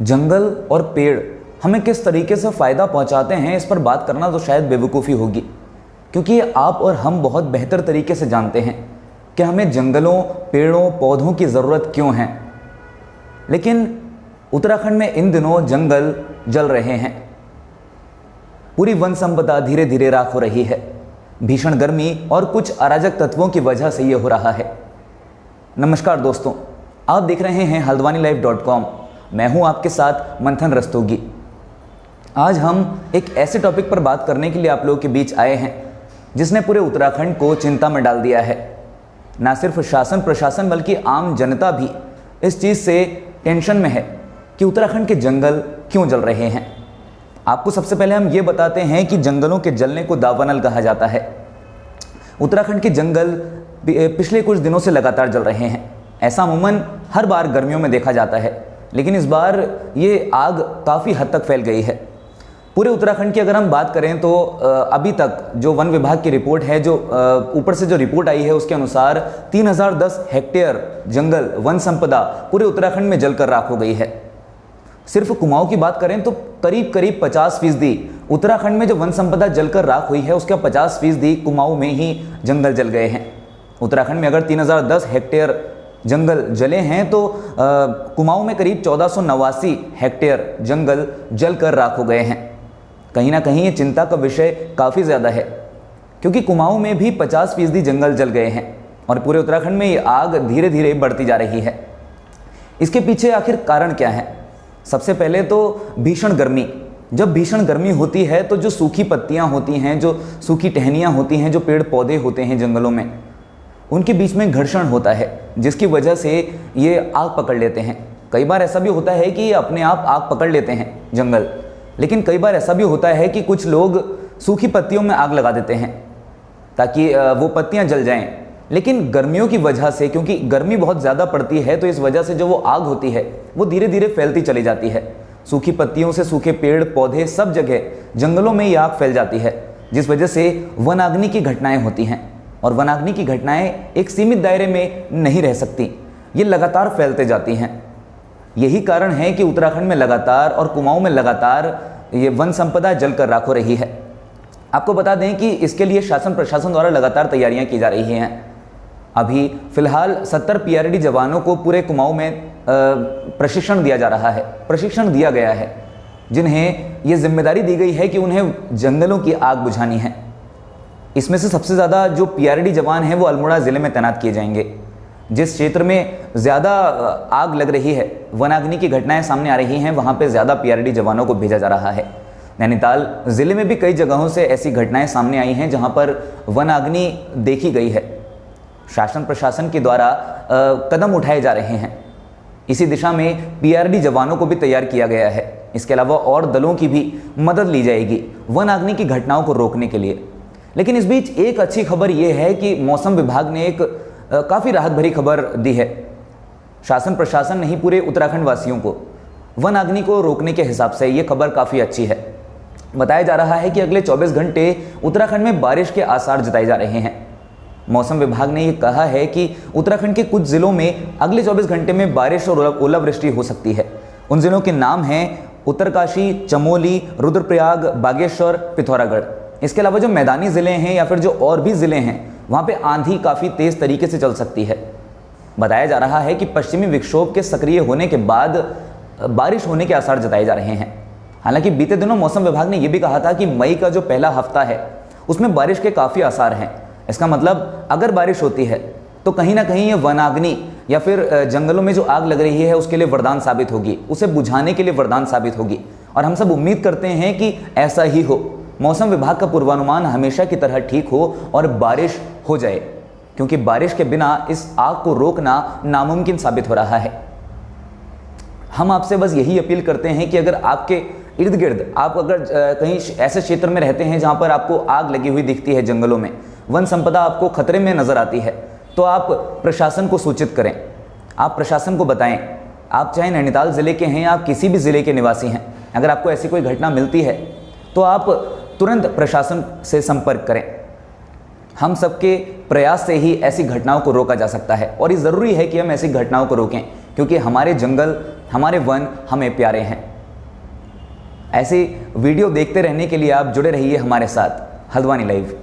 जंगल और पेड़ हमें किस तरीके से फ़ायदा पहुंचाते हैं, इस पर बात करना तो शायद बेवकूफ़ी होगी, क्योंकि आप और हम बहुत बेहतर तरीके से जानते हैं कि हमें जंगलों, पेड़ों, पौधों की ज़रूरत क्यों है। लेकिन उत्तराखंड में इन दिनों जंगल जल रहे हैं, पूरी वन संपदा धीरे धीरे राख हो रही है। भीषण गर्मी और कुछ अराजक तत्वों की वजह से ये हो रहा है। नमस्कार दोस्तों, आप देख रहे हैं haldwanilife.com। मैं हूं आपके साथ मंथन रस्तोगी। आज हम एक ऐसे टॉपिक पर बात करने के लिए आप लोगों के बीच आए हैं जिसने पूरे उत्तराखंड को चिंता में डाल दिया है। ना सिर्फ शासन प्रशासन बल्कि आम जनता भी इस चीज़ से टेंशन में है कि उत्तराखंड के जंगल क्यों जल रहे हैं। आपको सबसे पहले हम ये बताते हैं कि जंगलों के जलने को दावानल कहा जाता है। उत्तराखंड के जंगल पिछले कुछ दिनों से लगातार जल रहे हैं। ऐसा अमूमन हर बार गर्मियों में देखा जाता है, लेकिन इस बार ये आग काफ़ी हद तक फैल गई है। पूरे उत्तराखंड की अगर हम बात करें तो अभी तक जो वन विभाग की रिपोर्ट है, जो ऊपर से जो रिपोर्ट आई है उसके अनुसार 3010 हेक्टेयर जंगल वन संपदा पूरे उत्तराखंड में जलकर राख हो गई है। सिर्फ कुमाऊं की बात करें तो करीब 50% उत्तराखंड में जो वन संपदा जलकर राख हुई है उसका 50% कुमाऊं में ही जंगल जल गए हैं। उत्तराखंड में अगर 3010 हेक्टेयर जंगल जले हैं तो कुमाऊं में करीब 1489 हेक्टेयर जंगल जलकर राख हो गए हैं। कहीं ना कहीं ये चिंता का विषय काफ़ी ज़्यादा है, क्योंकि कुमाऊं में भी 50% जंगल जल गए हैं और पूरे उत्तराखंड में ये आग धीरे धीरे बढ़ती जा रही है। इसके पीछे आखिर कारण क्या है? सबसे पहले तो भीषण गर्मी। जब भीषण गर्मी होती है तो जो सूखी पत्तियां होती हैं, जो सूखी टहनियां होती हैं, जो पेड़ पौधे होते हैं जंगलों में, उनके बीच में घर्षण होता है, जिसकी वजह से ये आग पकड़ लेते हैं। कई बार ऐसा भी होता है कि ये अपने आप आग पकड़ लेते हैं जंगल, लेकिन कई बार ऐसा भी होता है कि कुछ लोग सूखी पत्तियों में आग लगा देते हैं ताकि वो पत्तियां जल जाएं। लेकिन गर्मियों की वजह से, क्योंकि गर्मी बहुत ज़्यादा पड़ती है, तो इस वजह से जो वो आग होती है वो धीरे धीरे फैलती चली जाती है। सूखी पत्तियों से सूखे पेड़ पौधे सब जगह जंगलों में ये आग फैल जाती है, जिस वजह से वनाग्नि की घटनाएं होती हैं। और वनाग्नि की घटनाएं एक सीमित दायरे में नहीं रह सकती, ये लगातार फैलते जाती हैं। यही कारण है कि उत्तराखंड में लगातार और कुमाऊं में लगातार ये वन संपदा जलकर राख हो रही है। आपको बता दें कि इसके लिए शासन प्रशासन द्वारा लगातार तैयारियां की जा रही हैं। अभी फिलहाल 70 PRD जवानों को पूरे कुमाऊं में प्रशिक्षण दिया जा रहा है, प्रशिक्षण दिया गया है, जिन्हें ये जिम्मेदारी दी गई है कि उन्हें जंगलों की आग बुझानी है। इसमें से सबसे ज़्यादा जो PRD जवान हैं वो अल्मोड़ा ज़िले में तैनात किए जाएंगे। जिस क्षेत्र में ज़्यादा आग लग रही है, वनाग्नि की घटनाएं सामने आ रही हैं, वहाँ पे ज़्यादा PRD जवानों को भेजा जा रहा है। नैनीताल ज़िले में भी कई जगहों से ऐसी घटनाएं सामने आई हैं जहाँ पर वनाग्नि देखी गई है। शासन प्रशासन के द्वारा कदम उठाए जा रहे हैं। इसी दिशा में PRD जवानों को भी तैयार किया गया है। इसके अलावा और दलों की भी मदद ली जाएगी वनाग्नि की घटनाओं को रोकने के लिए। लेकिन इस बीच एक अच्छी खबर यह है कि मौसम विभाग ने एक काफ़ी राहत भरी खबर दी है। शासन प्रशासन नहीं, पूरे उत्तराखंड वासियों को वनाग्नि को रोकने के हिसाब से ये खबर काफ़ी अच्छी है। बताया जा रहा है कि अगले 24 घंटे उत्तराखंड में बारिश के आसार जताए जा रहे हैं। मौसम विभाग ने यह कहा है कि उत्तराखंड के कुछ जिलों में अगले 24 घंटे में बारिश और ओलावृष्टि हो सकती है। उन जिलों के नाम हैं उत्तरकाशी, चमोली, रुद्रप्रयाग, बागेश्वर, पिथौरागढ़। इसके अलावा जो मैदानी ज़िले हैं या फिर जो और भी ज़िले हैं, वहाँ पे आंधी काफ़ी तेज़ तरीके से चल सकती है। बताया जा रहा है कि पश्चिमी विक्षोभ के सक्रिय होने के बाद बारिश होने के आसार जताए जा रहे हैं। हालांकि बीते दिनों मौसम विभाग ने यह भी कहा था कि मई का जो पहला हफ्ता है उसमें बारिश के काफ़ी आसार हैं। इसका मतलब अगर बारिश होती है तो कहीं ना कहीं ये वनाग्नि या फिर जंगलों में जो आग लग रही है उसके लिए वरदान साबित होगी, उसे बुझाने के लिए वरदान साबित होगी। और हम सब उम्मीद करते हैं कि ऐसा ही हो। मौसम विभाग का पूर्वानुमान हमेशा की तरह ठीक हो और बारिश हो जाए, क्योंकि बारिश के बिना इस आग को रोकना नामुमकिन साबित हो रहा है। हम आपसे बस यही अपील करते हैं कि अगर आपके इर्द गिर्द आप अगर कहीं ऐसे क्षेत्र में रहते हैं जहां पर आपको आग लगी हुई दिखती है, जंगलों में वन संपदा आपको खतरे में नजर आती है, तो आप प्रशासन को सूचित करें, आप प्रशासन को बताएं। आप चाहे नैनीताल ज़िले के हैं, आप किसी भी ज़िले के निवासी हैं, अगर आपको ऐसी कोई घटना मिलती है तो आप तुरंत प्रशासन से संपर्क करें। हम सबके प्रयास से ही ऐसी घटनाओं को रोका जा सकता है और ये ज़रूरी है कि हम ऐसी घटनाओं को रोकें, क्योंकि हमारे जंगल, हमारे वन हमें प्यारे हैं। ऐसे वीडियो देखते रहने के लिए आप जुड़े रहिए हमारे साथ हल्द्वानी लाइव।